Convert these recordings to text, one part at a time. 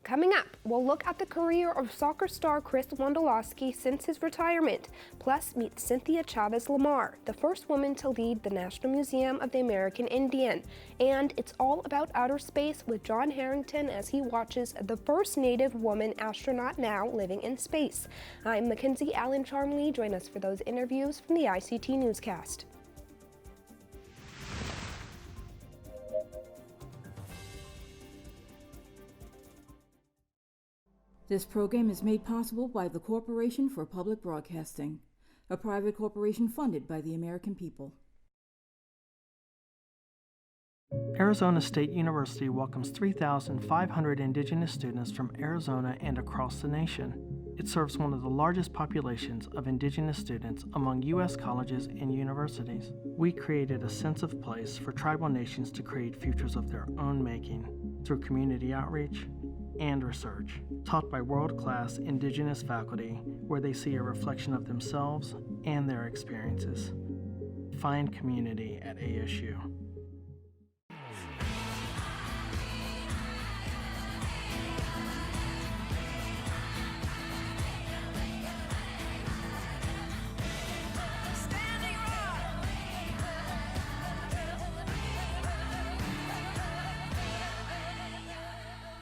Coming up, we'll look at the career of soccer star Chris Wondolowski since his retirement, plus meet Cynthia Chavez Lamar, the first woman to lead the National Museum of the American Indian. And it's all about outer space with John Herrington as he watches the first Native woman astronaut now living in space. I'm Mackenzie Allen Charmley. Join us for those interviews from the ICT Newscast. This program is made possible by the Corporation for Public Broadcasting, a private corporation funded by the American people. Arizona State University welcomes 3,500 Indigenous students from Arizona and across the nation. It serves one of the largest populations of Indigenous students among U.S. colleges and universities. We created a sense of place for tribal nations to create futures of their own making through community outreach and research, taught by world-class Indigenous faculty where they see a reflection of themselves and their experiences. Find community at ASU.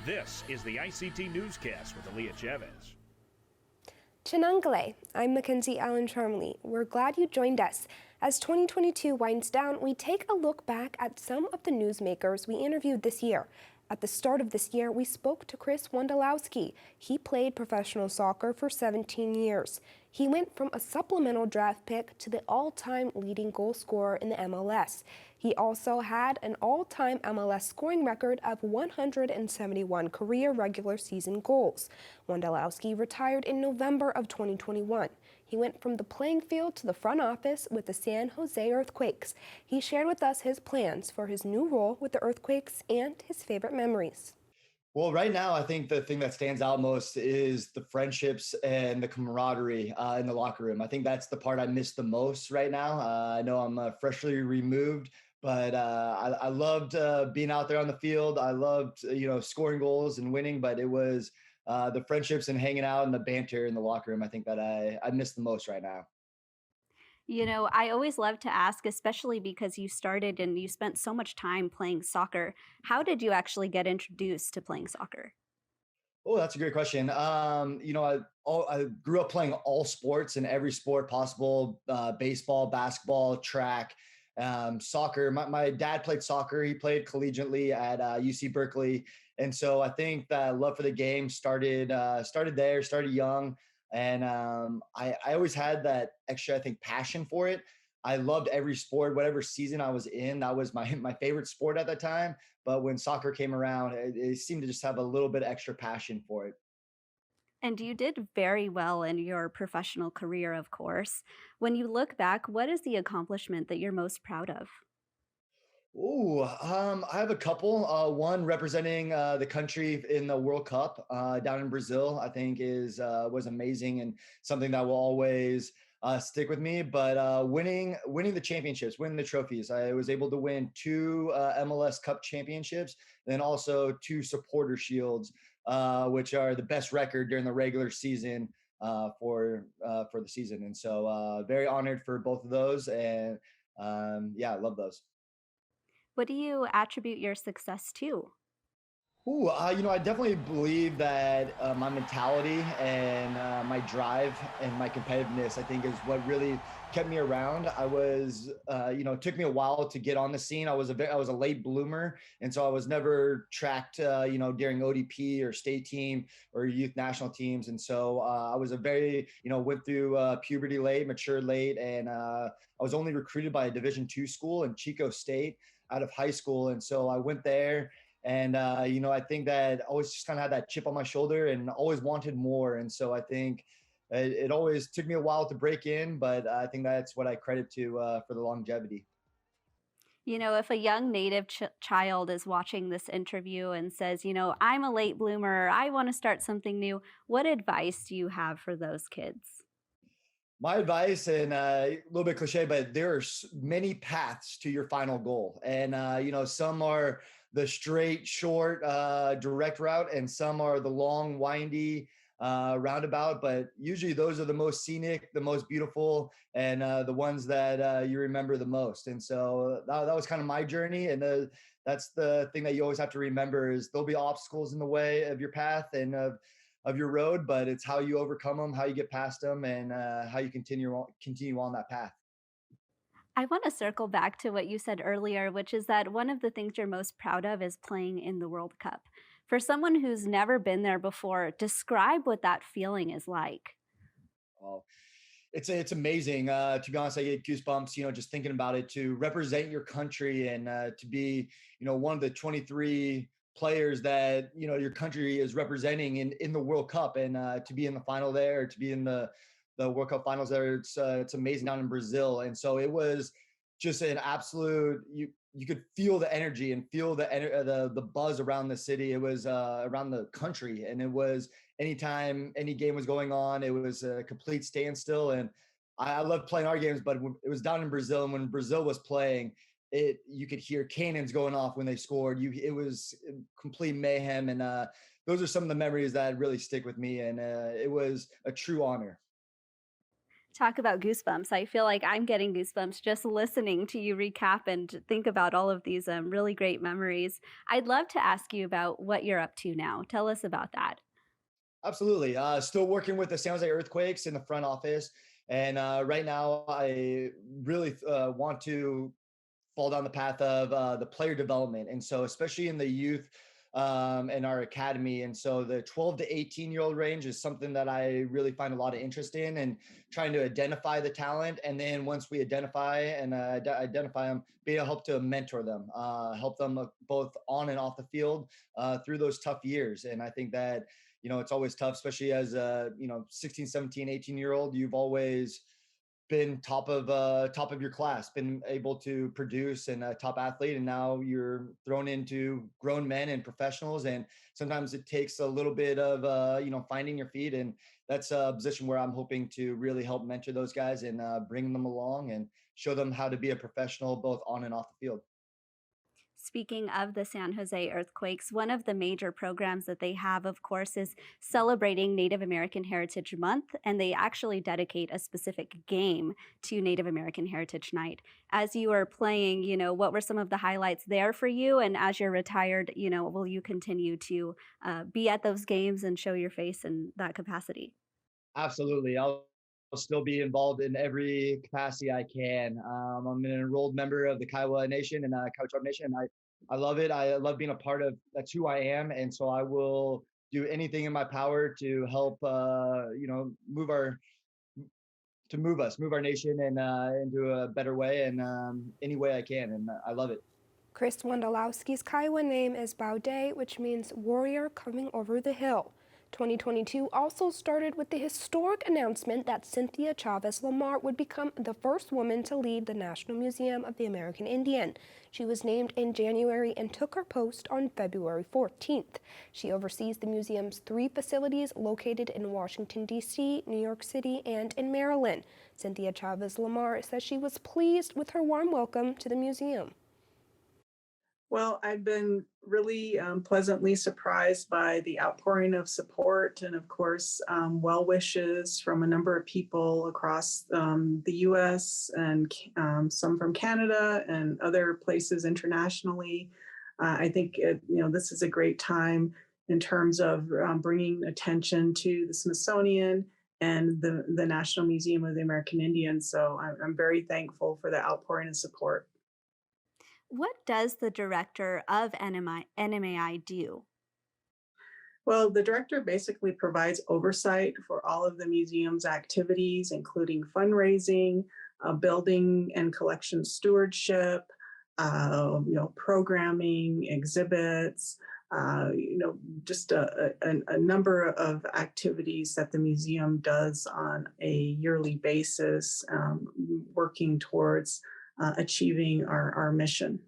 This is the ICT Newscast with Cynthia Chavez. Chinangale, I'm Mackenzie Allen Charmley. We're glad you joined us. As 2022 winds down, we take a look back at some of the newsmakers we interviewed this year. At the start of this year, we spoke to Chris Wondolowski. He played professional soccer for 17 years. He went from a supplemental draft pick to the all-time leading goal scorer in the MLS. He also had an all-time MLS scoring record of 171 career regular season goals. Wondolowski retired in November of 2021. He went from the playing field to the front office with the San Jose Earthquakes. He shared with us his plans for his new role with the Earthquakes and his favorite memories. Well, right now, I think the thing that stands out most is the friendships and the camaraderie in the locker room. I think that's the part I miss the most right now. I know I'm freshly removed, but I loved being out there on the field. I loved, scoring goals and winning, but it was the friendships and hanging out and the banter in the locker room. I think that I miss the most right now. You know, I always love to ask, especially because you started and you spent so much time playing soccer. How did you actually get introduced to playing soccer? Oh, that's a great question. I grew up playing all sports and every sport possible, baseball, basketball, track, soccer. My dad played soccer. He played collegiately at UC Berkeley. And so I think that love for the game started young. And I always had that extra, I think, passion for it. I loved every sport, whatever season I was in. That was my favorite sport at the time. But when soccer came around, it seemed to just have a little bit extra passion for it. And you did very well in your professional career, of course. When you look back, what is the accomplishment that you're most proud of? I have a couple. One representing the country in the World Cup down in Brazil, I think was amazing and something that will always stick with me. But winning the championships, winning the trophies, I was able to win two MLS Cup championships, then also two Supporter Shields, which are the best record during the regular season for the season. And so very honored for both of those, and I love those. What do you attribute your success to? I definitely believe that my mentality and my drive and my competitiveness, I think, is what really kept me around. I was, it took me a while to get on the scene. I was a late bloomer, and so I was never tracked, during ODP or state team or youth national teams. And so I was a very, went through puberty late, matured late, and I was only recruited by a Division II school in Chico State out of high school, and so I went there. And, I think that I always just kind of had that chip on my shoulder and always wanted more. And so I think it always took me a while to break in, but I think that's what I credit to for the longevity. You know, if a young Native child is watching this interview and says, I'm a late bloomer, I want to start something new, what advice do you have for those kids? My advice, and a little bit cliche, but there are many paths to your final goal. And, some are the straight, short, direct route, and some are the long, windy roundabout. But usually those are the most scenic, the most beautiful, and the ones that you remember the most. And so that was kind of my journey. And that's the thing that you always have to remember is there'll be obstacles in the way of your path and of your road, but it's how you overcome them, how you get past them, and how you continue on that path. I want to circle back to what you said earlier, which is that one of the things you're most proud of is playing in the World Cup. For someone who's never been there before, describe what that feeling is like. Oh, it's amazing. To be honest, I get goosebumps, just thinking about it. To represent your country and to be, one of the 23 players that your country is representing in the World Cup, and to be in the final there, to be in the World Cup finals there. It's amazing down in Brazil, and so it was just an absolute. You could feel the energy and feel the buzz around the city. It was around the country, and it was anytime any game was going on, it was a complete standstill. And I loved playing our games, but it was down in Brazil, and when Brazil was playing, you could hear cannons going off when they scored. It was complete mayhem, and those are some of the memories that really stick with me. And it was a true honor. Talk about goosebumps. I feel like I'm getting goosebumps just listening to you recap and think about all of these really great memories. I'd love to ask you about what you're up to now. Tell us about that. Absolutely. Still working with the San Jose Earthquakes in the front office. And right now, I really want to fall down the path of the player development. And so, especially in the youth in our academy. And so, the 12 to 18-year-old range is something that I really find a lot of interest in, and trying to identify the talent. And then once we identify them, be able to help to mentor them, help them both on and off the field through those tough years. And I think that it's always tough, especially as a 16, 17, 18-year-old. You've always been top of your class, been able to produce, and a top athlete, and now you're thrown into grown men and professionals. And sometimes it takes a little bit of finding your feet, and that's a position where I'm hoping to really help mentor those guys and bring them along and show them how to be a professional both on and off the field. Speaking of the San Jose Earthquakes, one of the major programs that they have, of course, is celebrating Native American Heritage Month, and they actually dedicate a specific game to Native American Heritage Night. As you are playing, what were some of the highlights there for you? And as you're retired, will you continue to be at those games and show your face in that capacity? Absolutely. I'll still be involved in every capacity I can. I'm an enrolled member of the Kiowa Nation and Kiowa Nation. And I love it. I love being a part of. That's who I am, and so I will do anything in my power to help. Move our nation and into a better way, and any way I can. And I love it. Chris Wondolowski's Kiowa name is Baudet, which means warrior coming over the hill. 2022 also started with the historic announcement that Cynthia Chavez Lamar would become the first woman to lead the National Museum of the American Indian. She was named in January and took her post on February 14th. She oversees the museum's 3 facilities located in Washington, D.C., New York City, and in Maryland. Cynthia Chavez Lamar says she was pleased with her warm welcome to the museum. Well, I've been really pleasantly surprised by the outpouring of support and, of course, well wishes from a number of people across the U.S. and some from Canada and other places internationally. I think this is a great time in terms of bringing attention to the Smithsonian and the National Museum of the American Indian. So I'm very thankful for the outpouring of support. What does the director of NMAI do? Well, the director basically provides oversight for all of the museum's activities, including fundraising, building and collection stewardship, programming, exhibits, just a number of activities that the museum does on a yearly basis, working towards achieving our mission.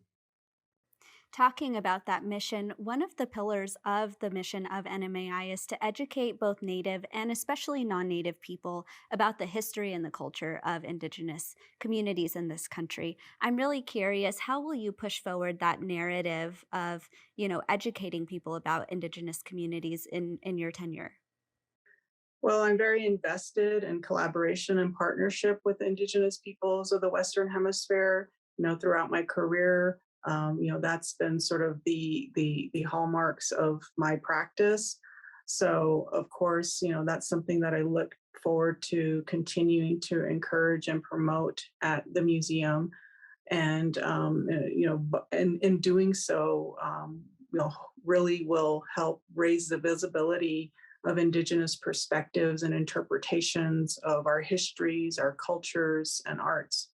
Talking about that mission, one of the pillars of the mission of NMAI is to educate both Native and especially non Native people about the history and the culture of Indigenous communities in this country. I'm really curious, how will you push forward that narrative of, educating people about Indigenous communities in your tenure? Well, I'm very invested in collaboration and partnership with Indigenous peoples of the Western Hemisphere. Throughout my career, that's been sort of the hallmarks of my practice. So, of course, that's something that I look forward to continuing to encourage and promote at the museum. And in doing so, really will help raise the visibility of Indigenous perspectives and interpretations of our histories, our cultures, and arts.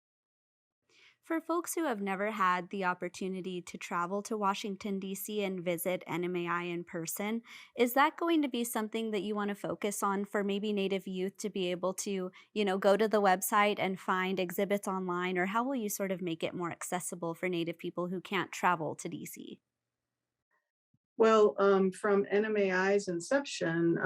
For folks who have never had the opportunity to travel to Washington, D.C. and visit NMAI in person, is that going to be something that you want to focus on for maybe Native youth to be able to, go to the website and find exhibits online? Or how will you sort of make it more accessible for Native people who can't travel to D.C.? Well, from NMAI's inception,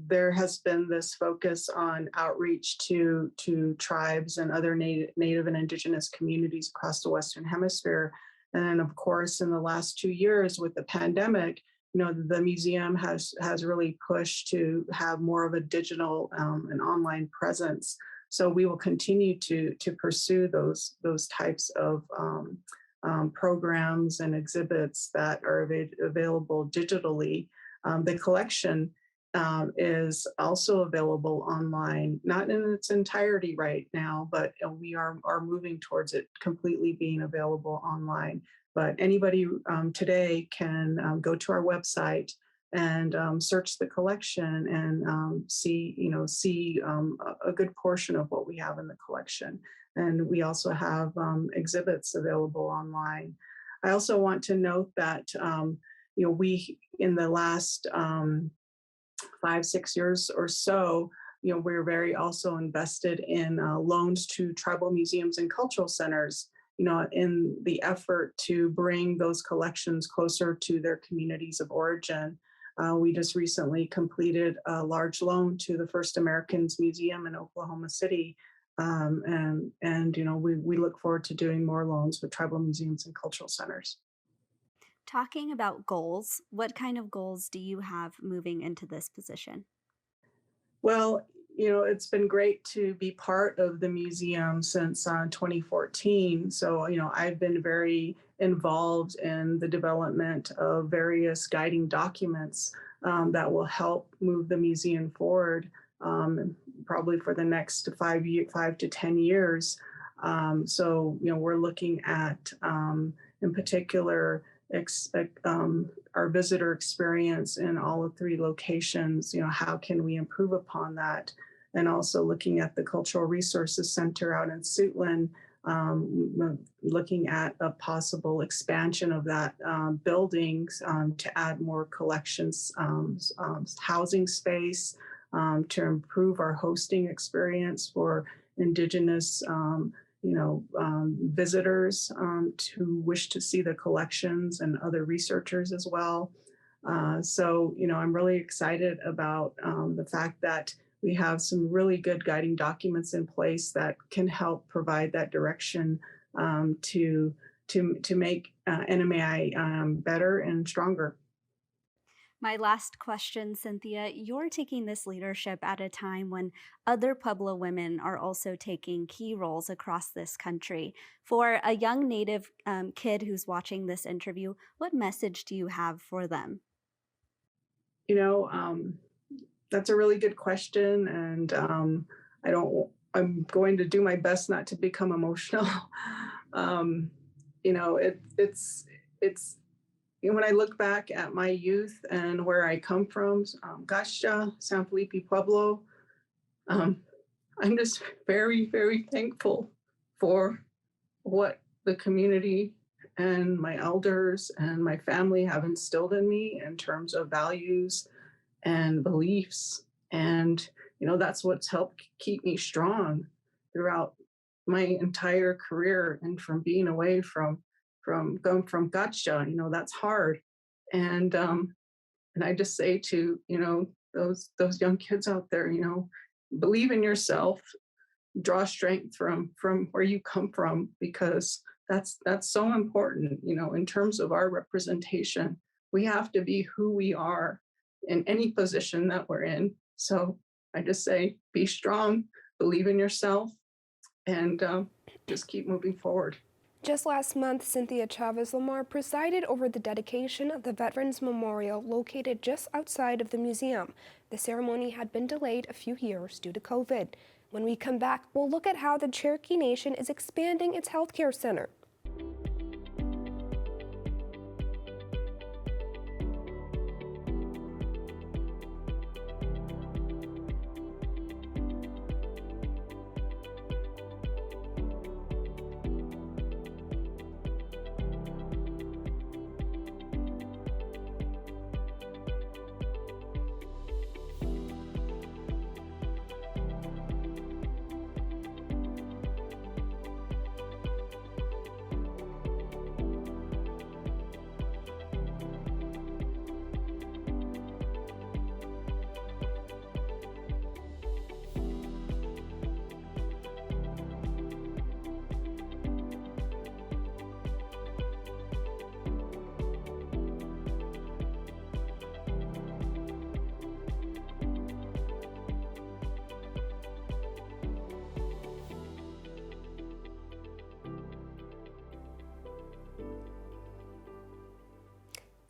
there has been this focus on outreach to tribes and other native and indigenous communities across the Western Hemisphere. And then, of course, in the last 2 years with the pandemic, the museum has really pushed to have more of a digital and online presence. So we will continue to pursue those types of programs and exhibits that are available digitally. The collection is also available online, not in its entirety right now, but we are moving towards it completely being available online. But anybody today can go to our website and search the collection and see a good portion of what we have in the collection. And we also have exhibits available online. I also want to note that we, in the last 5-6 years or so, we're very also invested in loans to tribal museums and cultural centers, in the effort to bring those collections closer to their communities of origin. We just recently completed a large loan to the First Americans Museum in Oklahoma City. We look forward to doing more loans with tribal museums and cultural centers. Talking about goals, what kind of goals do you have moving into this position? Well, it's been great to be part of the museum since 2014. So, I've been very involved in the development of various guiding documents that will help move the museum forward, probably for the next 5 to 10 years. So, we're looking at, in particular, our visitor experience in all of 3 locations. How can we improve upon that? And also looking at the Cultural Resources Center out in Suitland, looking at a possible expansion of that building to add more collections, housing space, to improve our hosting experience for Indigenous visitors who wish to see the collections and other researchers as well. So, I'm really excited about the fact that we have some really good guiding documents in place that can help provide that direction to make NMAI better and stronger. My last question, Cynthia, you're taking this leadership at a time when other Pueblo women are also taking key roles across this country. For a young Native kid who's watching this interview, what message do you have for them? That's a really good question. And I'm going to do my best not to become emotional. When I look back at my youth and where I come from, Gasha, San Felipe Pueblo, I'm just very, very thankful for what the community and my elders and my family have instilled in me in terms of values and beliefs. And, that's what's helped keep me strong throughout my entire career and from being away from from gotcha, that's hard. And I just say to, those young kids out there, believe in yourself, draw strength from where you come from, because that's so important, in terms of our representation. We have to be who we are in any position that we're in. So I just say, be strong, believe in yourself, and just keep moving forward. Just last month, Cynthia Chavez Lamar presided over the dedication of the Veterans Memorial located just outside of the museum. The ceremony had been delayed a few years due to COVID. When we come back, we'll look at how the Cherokee Nation is expanding its healthcare center.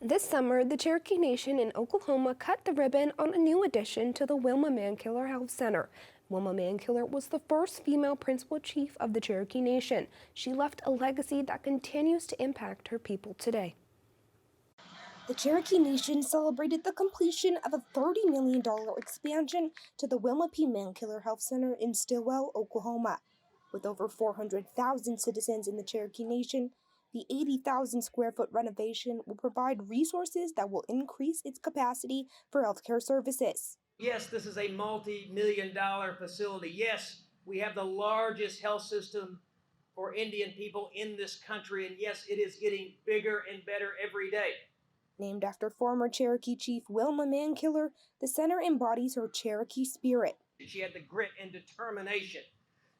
This summer, the Cherokee Nation in Oklahoma cut the ribbon on a new addition to the Wilma Mankiller Health Center. Wilma Mankiller was the first female principal chief of the Cherokee Nation. She left a legacy that continues to impact her people today. The Cherokee Nation celebrated the completion of a $30 million expansion to the Wilma P. Mankiller Health Center in Stillwell, Oklahoma. With over 400,000 citizens in the Cherokee Nation, the 80,000 square foot renovation will provide resources that will increase its capacity for healthcare services. Yes, this is a multi-million-dollar facility. Yes, we have the largest health system for Indian people in this country. And yes, it is getting bigger and better every day. Named after former Cherokee Chief Wilma Mankiller, the center embodies her Cherokee spirit. She had the grit and determination.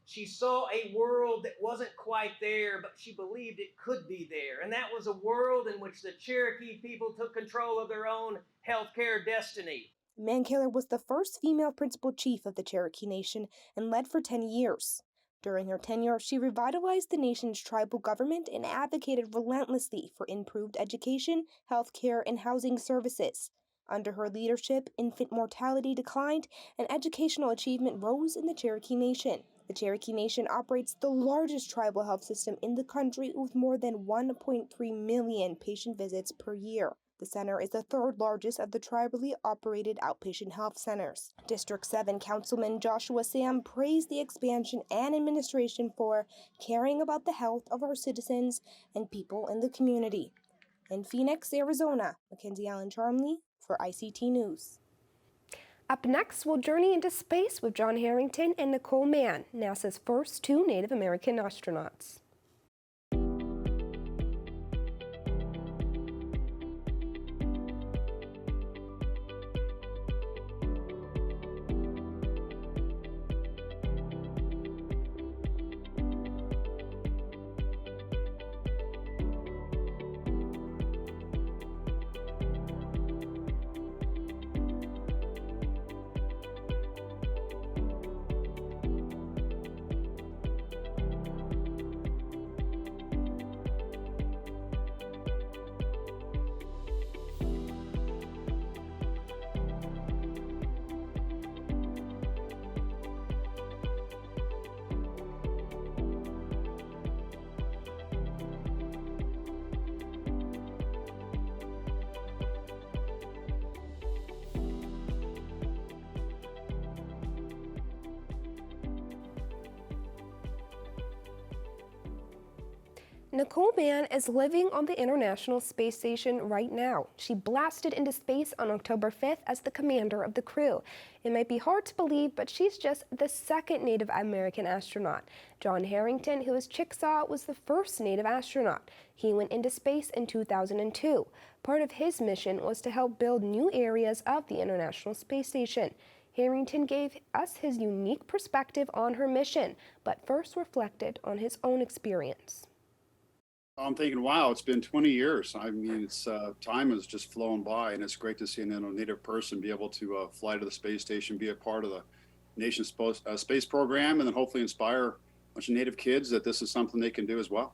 She saw a world that wasn't quite there, but she believed it could be there. And that was a world in which the Cherokee people took control of their own healthcare destiny. Mankiller was the first female principal chief of the Cherokee Nation and led for 10 years. During her tenure, she revitalized the nation's tribal government and advocated relentlessly for improved education, healthcare, and housing services. Under her leadership, infant mortality declined and educational achievement rose in the Cherokee Nation. The Cherokee Nation operates the largest tribal health system in the country with more than 1.3 million patient visits per year. The center is the third largest of the tribally operated outpatient health centers. District 7 Councilman Joshua Sam praised the expansion and administration for caring about the health of our citizens and people in the community. In Phoenix, Arizona, Mackenzie Allen Charmley for ICT News. Up next, we'll journey into space with John Herrington and Nicole Mann, NASA's first 2 Native American astronauts. Nicole Mann is living on the International Space Station right now. She blasted into space on October 5th as the commander of the crew. It might be hard to believe, but she's just the second Native American astronaut. John Herrington, who is Chickasaw, was the first Native astronaut. He went into space in 2002. Part of his mission was to help build new areas of the International Space Station. Herrington gave us his unique perspective on her mission, but first reflected on his own experience. I'm thinking, wow, it's been 20 years. I mean, it's time has just flown by, and it's great to see a Native person be able to fly to the space station, be a part of the nation's space program, and then hopefully inspire a bunch of Native kids that this is something they can do as well.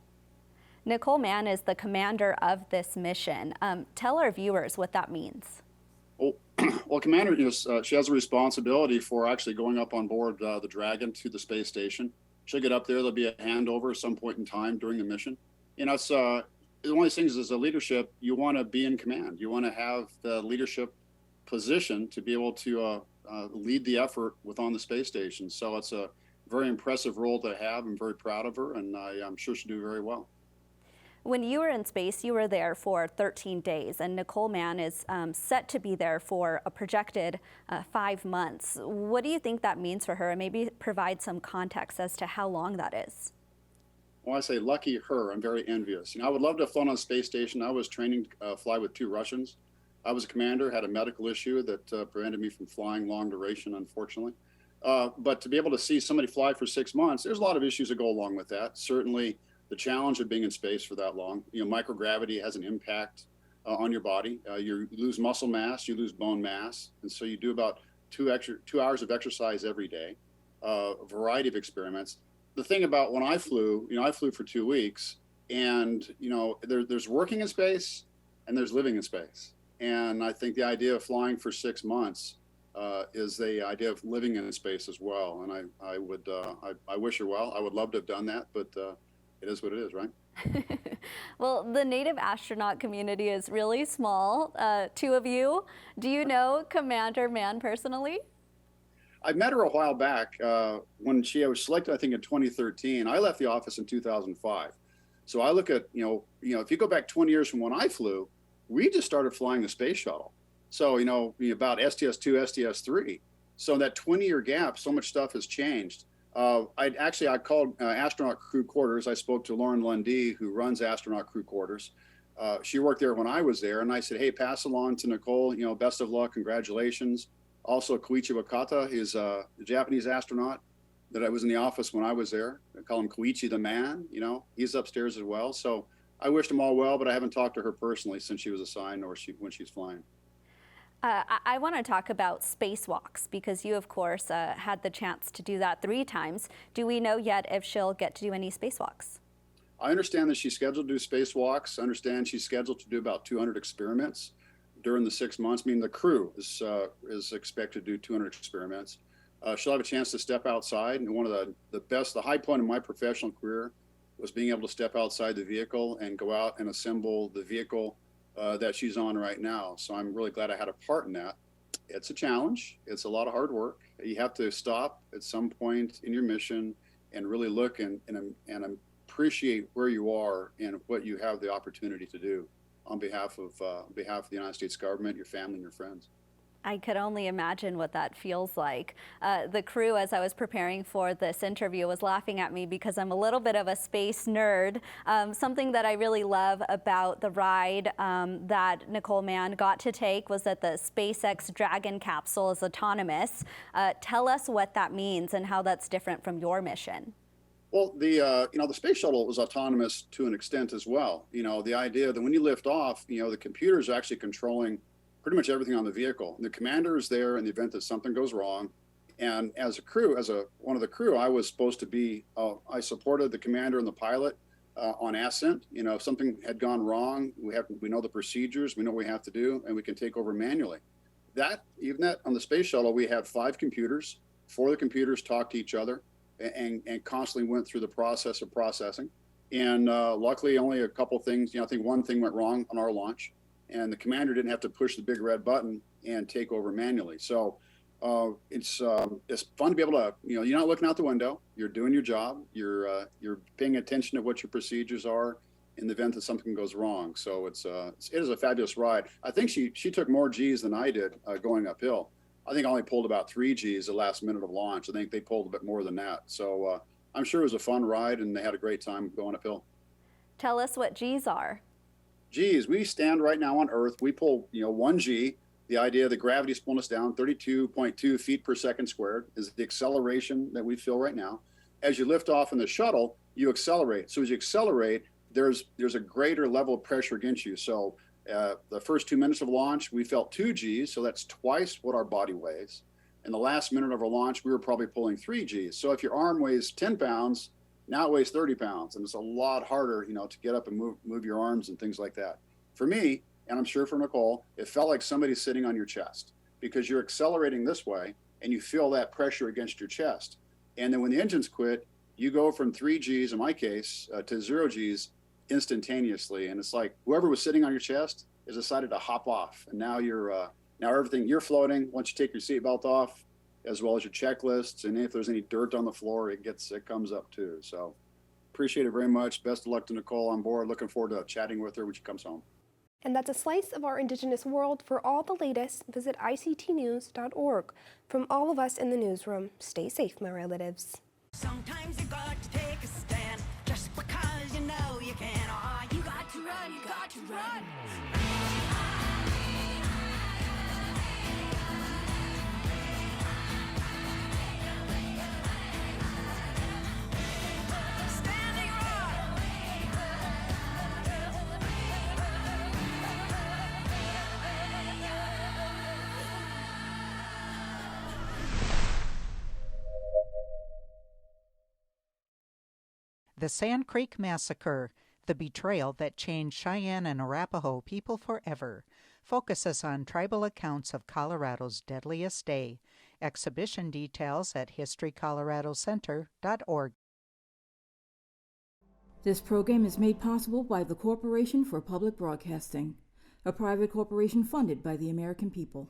Nicole Mann is the commander of this mission. Tell our viewers what that means. Well, Commander, she has a responsibility for actually going up on board the Dragon to the space station. She'll get up there. There'll be a handover at some point in time during the mission. It's one of these things as a leadership, you want to be in command. You want to have the leadership position to be able to lead the effort on the space station. So it's a very impressive role to have. I'm very proud of her, and I'm sure she'll do very well. When you were in space, you were there for 13 days, and Nicole Mann is set to be there for a projected 5 months. What do you think that means for her? And maybe provide some context as to how long that is. Well, I say lucky her. I'm very envious. I would love to have flown on a space station. I was training to fly with 2 Russians. I was a commander, had a medical issue that prevented me from flying long duration, unfortunately. But to be able to see somebody fly for 6 months, there's a lot of issues that go along with that. Certainly, the challenge of being in space for that long. Microgravity has an impact on your body. You lose muscle mass, you lose bone mass, and so you do about 2 hours of exercise every day. A variety of experiments. The thing about when I flew, I flew for 2 weeks, and there's working in space and there's living in space. And I think the idea of flying for 6 months is the idea of living in space as well. And I wish her well. I would love to have done that, but it is what it is, right? Well, the Native astronaut community is really small. 2 of you. Do you know Commander Mann personally? I met her a while back when she was selected, I think, in 2013. I left the office in 2005. So I look at, if you go back 20 years from when I flew, we just started flying the space shuttle. So, about STS-2, STS-3. So that 20-year gap, so much stuff has changed. I called astronaut crew quarters. I spoke to Lauren Lundy, who runs astronaut crew quarters. She worked there when I was there. And I said, hey, pass along to Nicole, best of luck, congratulations. Also, Koichi Wakata is a Japanese astronaut that I was in the office when I was there. I call him Koichi the man, he's upstairs as well. So I wished them all well, but I haven't talked to her personally since she was assigned or when she's flying. I want to talk about spacewalks because you, of course, had the chance to do that 3 times. Do we know yet if she'll get to do any spacewalks? I understand that she's scheduled to do spacewalks. I understand she's scheduled to do about 200 experiments during the 6 months. I mean, the crew is expected to do 200 experiments. She'll have a chance to step outside. And one of the high point of my professional career was being able to step outside the vehicle and go out and assemble the vehicle that she's on right now. So I'm really glad I had a part in that. It's a challenge. It's a lot of hard work. You have to stop at some point in your mission and really look and appreciate where you are and what you have the opportunity to do on behalf of the United States government, your family, and your friends. I could only imagine what that feels like. The crew, as I was preparing for this interview, was laughing at me because I'm a little bit of a space nerd. Something that I really love about the ride that Nicole Mann got to take was that the SpaceX Dragon capsule is autonomous. Tell us what that means and how that's different from your mission. Well, the space shuttle was autonomous to an extent as well. The idea that when you lift off, the computers are actually controlling pretty much everything on the vehicle. And the commander is there in the event that something goes wrong. And as one of the crew, I was supposed to be, I supported the commander and the pilot on ascent. If something had gone wrong, we know the procedures, we know what we have to do, and we can take over manually. Even on the space shuttle, we had 5 computers. 4 of the computers talked to each other and constantly went through the process of processing. And luckily, only a couple things, I think one thing went wrong on our launch, and the commander didn't have to push the big red button and take over manually. So it's fun to be able to, you're not looking out the window, you're doing your job, you're paying attention to what your procedures are, in the event that something goes wrong. So it is a fabulous ride. I think she took more G's than I did going uphill. I think I only pulled about 3 G's the last minute of launch. I think they pulled a bit more than that. So I'm sure it was a fun ride, and they had a great time going uphill. Tell us what G's are. G's, we stand right now on Earth. We pull 1 G. The idea that gravity's pulling us down 32.2 feet per second squared is the acceleration that we feel right now. As you lift off in the shuttle, you accelerate. So as you accelerate, there's a greater level of pressure against you. So the first 2 minutes of launch, we felt 2 G's, so that's twice what our body weighs. In the last minute of our launch, we were probably pulling 3 G's. So if your arm weighs 10 pounds, now it weighs 30 pounds, and it's a lot harder, to get up and move your arms and things like that. For me, and I'm sure for Nicole, it felt like somebody's sitting on your chest because you're accelerating this way and you feel that pressure against your chest. And then when the engines quit, you go from 3 G's in my case to 0 G's instantaneously. And it's like whoever was sitting on your chest has decided to hop off. And now you're floating once you take your seatbelt off, as well as your checklists. And if there's any dirt on the floor, it comes up too. So appreciate it very much. Best of luck to Nicole on board. Looking forward to chatting with her when she comes home. And that's a slice of our Indigenous world. For all the latest, visit ictnews.org. From all of us in the newsroom, stay safe, my relatives. Sometimes you got to take a stand just because you know you can. Oh, you got to run, you got to run. The Sand Creek Massacre, the betrayal that changed Cheyenne and Arapaho people forever, focuses on tribal accounts of Colorado's deadliest day. Exhibition details at historycoloradocenter.org. This program is made possible by the Corporation for Public Broadcasting, a private corporation funded by the American people.